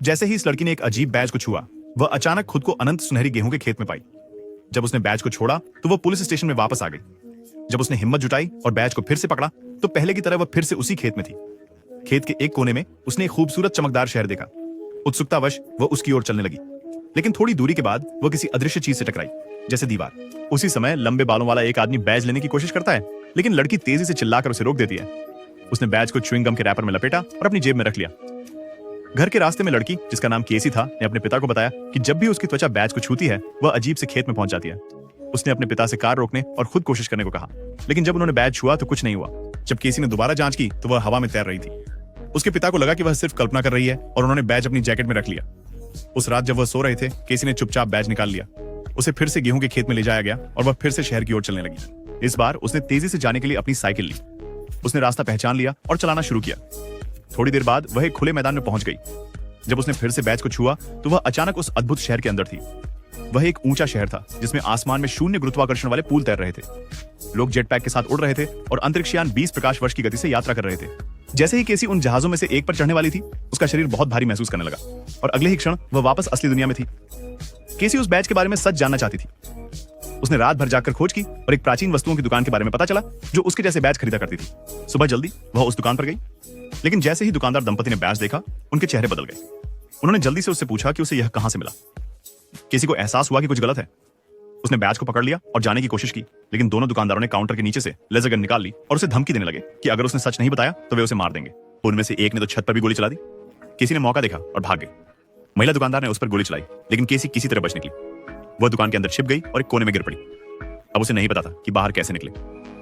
जैसे ही इस लड़की ने एक अजीब बैज को छुआ, वह अचानक खुद को अनंत सुनहरी गेहूं के खेत में पाई। जब उसने बैज को छोड़ा तो वह पुलिस स्टेशन में वापस आ गई। जब उसने हिम्मत जुटाई और बैज को फिर से पकड़ा तो पहले की तरह वह फिर से उसी खेत में थी। खेत के एक कोने में उसने एक खूबसूरत चमकदार शहर देखा। उत्सुकतावश वह उसकी ओर चलने लगी, लेकिन थोड़ी दूरी के बाद वह किसी अदृश्य चीज से टकराई, जैसे दीवार। उसी समय लंबे बालों वाला एक आदमी बैज लेने की कोशिश करता है, लेकिन लड़की तेजी से चिल्लाकर उसे रोक देती है। उसने बैज को च्युइंग गम के रैपर में लपेटा और अपनी जेब में रख लिया। घर के रास्ते में लड़की, जिसका नाम केसी था, ने अपने पिता को बताया कि जब भी उसकी त्वचा बैज को छूती है वह अजीब से खेत में पहुंच जाती है। उसने अपने पिता से कार रोकने और खुद कोशिश करने को कहा, लेकिन जब उन्होंने बैज छुआ तो कुछ नहीं हुआ। जब केसी ने दोबारा जांच की तो वह हवा में तैर रही थी। उसके पिता को लगा कि वह सिर्फ कल्पना कर रही है और उन्होंने बैज अपनी जैकेट में रख लिया। उस रात जब वह सो रहे थे, केसी ने चुपचाप बैज निकाल लिया। उसे फिर से गेहूं के खेत में ले जाया गया और वह फिर से शहर की ओर चलने लगी। इस बार उसने तेजी से जाने के लिए अपनी साइकिल ली। उसने रास्ता पहचान लिया और चलाना शुरू किया। थोड़ी देर बाद वह एक खुले मैदान में पहुंच गई। जब उसने फिर से बैज को छुआ तो वह अचानक उस अद्भुत शहर के अंदर थी। वह एक ऊंचा शहर था जिसमें आसमान में शून्य गुरुत्वाकर्षण वाले पुल तैर रहे थे। लोग जेट पैक के साथ उड़ रहे थे और अंतरिक्षयान 20 प्रकाश वर्ष की गति से यात्रा कर रहे थे। जैसे ही केसी उन जहाजों में से एक पर चढ़ने वाली थी, उसका शरीर बहुत भारी महसूस करने लगा और अगले ही क्षण वह वापस असली दुनिया में थी। केसी उस बैज के बारे में सच जानना चाहती थी। उसने रात भर जाकर खोज की और एक प्राचीन वस्तुओं की दुकान के बारे में पता चला जो उसके जैसे बैज खरीदा करती थी। सुबह जल्दी वह उस दुकान पर गई, लेकिन जैसे ही दुकानदार दंपति ने बैज देखा, उनके चेहरे बदल गए। उन्होंने जल्दी से उससे पूछा कि उसे यह कहां से मिला। केसी को एहसास हुआ कि कुछ गलत है। उसने बैज को पकड़ लिया और जाने की कोशिश की, लेकिन दोनों दुकानदारों ने काउंटर के नीचे से लेजर गन निकाल ली और उसे धमकी देने लगे कि अगर उसने सच नहीं बताया तो वे उसे मार देंगे। उनमें से एक ने तो छत पर भी गोली चला दी। केसी ने मौका देखा और भाग गई। महिला दुकानदार ने उस पर गोली चलाई, लेकिन केसी किसी तरह बच निकली। वह दुकान के अंदर छिप गई और एक कोने में गिर पड़ी। अब उसे नहीं पता था कि बाहर कैसे निकले।